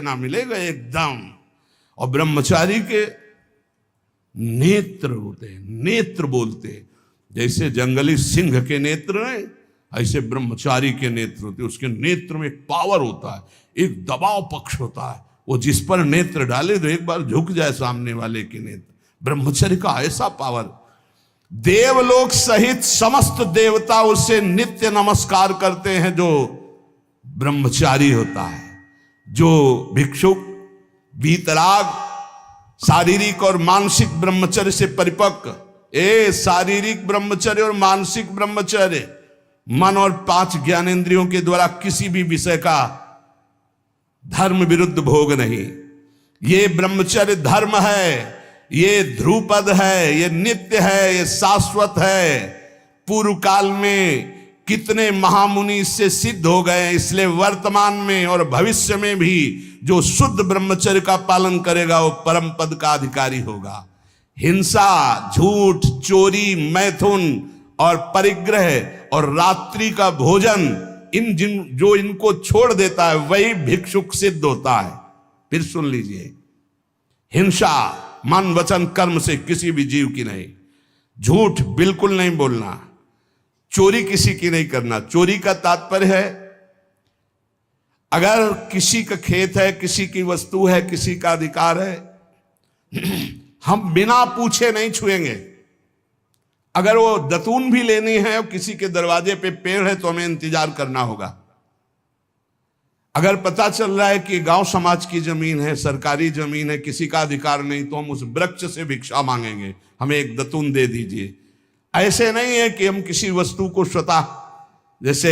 ना मिलेगा एकदम। और ब्रह्मचारी के नेत्र होते हैं, नेत्र बोलते हैं। जैसे जंगली सिंह के नेत्र हैं, ऐसे ब्रह्मचारी के नेत्र होते हैं। उसके नेत्र में एक पावर होता है, एक दबाव पक्ष होता है। वो जिस पर नेत्र डाले तो एक बार झुक जाए सामने वाले के नेत्र। ब्रह्मचर्य का ऐसा पावर, देवलोक सहित समस्त देवता उसे नित्य नमस्कार करते हैं जो ब्रह्मचारी होता है। जो भिक्षुक वीतराग शारीरिक और मानसिक ब्रह्मचर्य से परिपक्व, शारीरिक ब्रह्मचर्य और मानसिक ब्रह्मचर्य, मन और 5 ज्ञानेंद्रियों के द्वारा किसी भी विषय का धर्म विरुद्ध भोग नहीं। ये ब्रह्मचर्य धर्म है, ये ध्रुपद है, ये नित्य है, ये शाश्वत है। पूर्व काल में कितने महामुनि इससे सिद्ध हो गए, इसलिए वर्तमान में और भविष्य में भी जो शुद्ध ब्रह्मचर्य का पालन करेगा वो परम पद का अधिकारी होगा। हिंसा, झूठ, चोरी, मैथुन और परिग्रह और रात्रि का भोजन, जो इनको छोड़ देता है वही भिक्षुक सिद्ध होता है। फिर सुन लीजिए, हिंसा मन वचन कर्म से किसी भी जीव की नहीं। झूठ बिल्कुल नहीं बोलना, चोरी किसी की नहीं करना। चोरी का तात्पर्य है अगर किसी का खेत है, किसी की वस्तु है, किसी का अधिकार है, हम बिना पूछे नहीं छुएंगे। अगर वो दतून भी लेनी है और किसी के दरवाजे पे पेड़ है तो हमें इंतजार करना होगा। अगर पता चल रहा है कि गांव समाज की जमीन है, सरकारी जमीन है, किसी का अधिकार नहीं, तो हम उस वृक्ष से भिक्षा मांगेंगे, हमें एक दतून दे दीजिए। ऐसे नहीं है कि हम किसी वस्तु को स्वतः, जैसे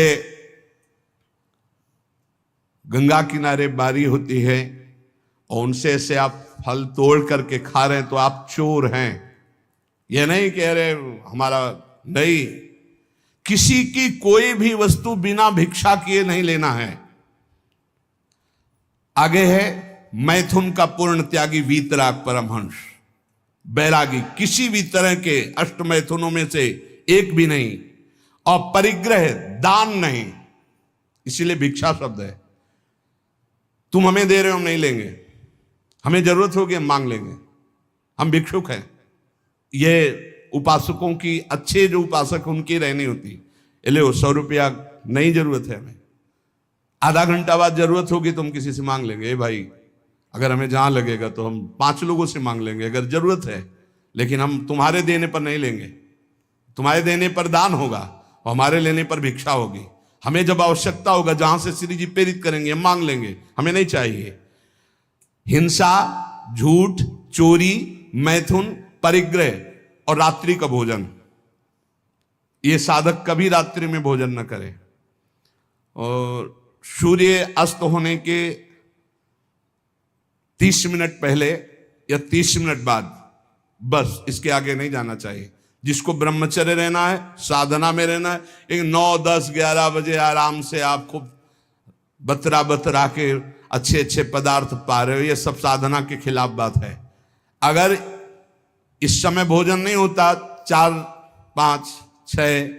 गंगा किनारे बारी होती है और उनसे ऐसे आप फल तोड़ करके खा रहे हैं तो आप चोर हैं। ये नहीं कि अरे हमारा नहीं, किसी की कोई भी वस्तु बिना भिक्षा किए नहीं लेना है। आगे है मैथुन का पूर्ण त्यागी वीतराग परमहंस, बैरागी, किसी भी तरह के अष्ट मैथुनों में से एक भी नहीं। और परिग्रह, दान नहीं, इसीलिए भिक्षा शब्द है। तुम हमें दे रहे हो, हम नहीं लेंगे, हमें जरूरत होगी हम मांग लेंगे, हम भिक्षुक हैं। ये उपासकों की, अच्छे जो उपासक उनकी रहनी होती। ले 100 रुपया नहीं जरूरत है हमें, आधा घंटा बाद जरूरत होगी तो हम किसी से मांग लेंगे। ए भाई, अगर हमें जहां लगेगा तो हम 5 लोगों से मांग लेंगे अगर जरूरत है, लेकिन हम तुम्हारे देने पर नहीं लेंगे। तुम्हारे देने पर दान होगा और हमारे लेने पर भिक्षा होगी। हमें जब आवश्यकता होगा, जहां से श्री जी प्रेरित करेंगे, हम मांग लेंगे, हमें नहीं चाहिए। हिंसा, झूठ, चोरी, मैथुन, परिग्रह और रात्रि का भोजन, ये साधक कभी रात्रि में भोजन न करे। और सूर्य अस्त होने के 30 मिनट पहले या 30 मिनट बाद, बस इसके आगे नहीं जाना चाहिए। जिसको ब्रह्मचर्य रहना है, साधना में रहना है, एक 9, 10, 11 बजे आराम से आप खूब बतरा के अच्छे अच्छे पदार्थ पा रहे हो, ये सब साधना के खिलाफ बात है। अगर इस समय भोजन नहीं होता, 4, 5, 6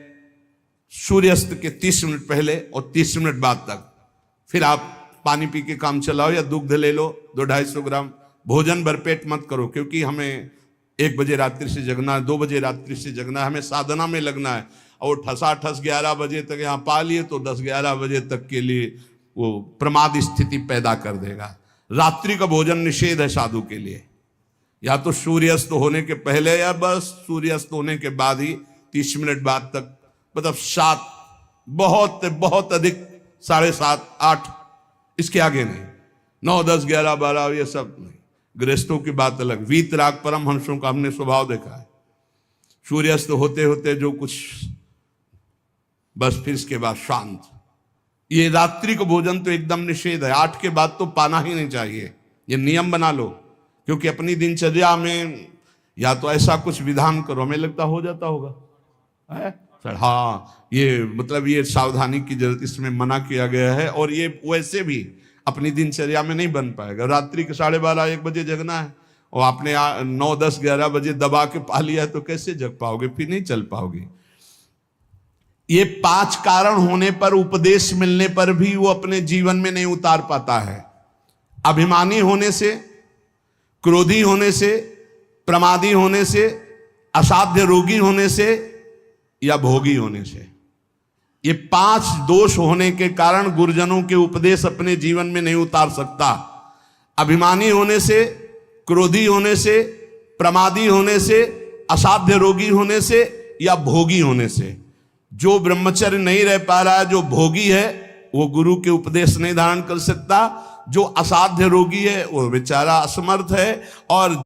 सूर्यास्त के 30 मिनट पहले और 30 मिनट बाद तक, फिर आप पानी पी के काम चलाओ या दुग्ध ले लो 200-250 ग्राम। भोजन भरपेट मत करो, क्योंकि हमें 1 बजे रात्रि से जगना है, 2 बजे रात्रि से जगना है, हमें साधना में लगना है। और ठसाठस 11 बजे तक यहाँ पा लिए तो 10-11 बजे तक के लिए वो प्रमाद स्थिति पैदा कर देगा। रात्रि का भोजन निषेध है साधु के लिए, या तो सूर्यास्त होने के पहले या बस सूर्यास्त होने के बाद ही 30 मिनट बाद तक, मतलब 7, बहुत बहुत अधिक 7:30, 8, इसके आगे नहीं। 9, 10, 11, 12 ये सब नहीं। गृहस्थों की बात अलग। वीतराग परमहंसों का हमने स्वभाव देखा है, सूर्यास्त होते होते जो कुछ, बस फिर इसके बाद शांत। ये रात्रि को भोजन तो एकदम निषेध है, 8 के बाद तो पाना ही नहीं चाहिए। ये नियम बना लो, क्योंकि अपनी दिनचर्या में या तो ऐसा कुछ विधान करो, हमें लगता हो जाता होगा है सर। हाँ, ये मतलब ये सावधानी की जरूरत, इसमें मना किया गया है। और ये वैसे भी अपनी दिनचर्या में नहीं बन पाएगा। रात्रि के 12:30-1 बजे जगना है और आपने 9, 10, 11 बजे दबा के पा लिया है तो कैसे जग पाओगे, फिर नहीं चल पाओगे। ये 5 कारण होने पर, उपदेश मिलने पर भी वो अपने जीवन में नहीं उतार पाता है। अभिमानी होने से, क्रोधी होने से, प्रमादी होने से, असाध्य रोगी होने से या भोगी होने से। ये 5 दोष होने के कारण गुरुजनों के उपदेश अपने जीवन में नहीं उतार सकता। अभिमानी होने से, क्रोधी होने से, प्रमादी होने से, असाध्य रोगी होने से या भोगी होने से। जो ब्रह्मचर्य नहीं रह पा रहा है, जो भोगी है, वो गुरु के उपदेश नहीं धारण कर सकता। जो असाध्य रोगी है वो बेचारा असमर्थ है। और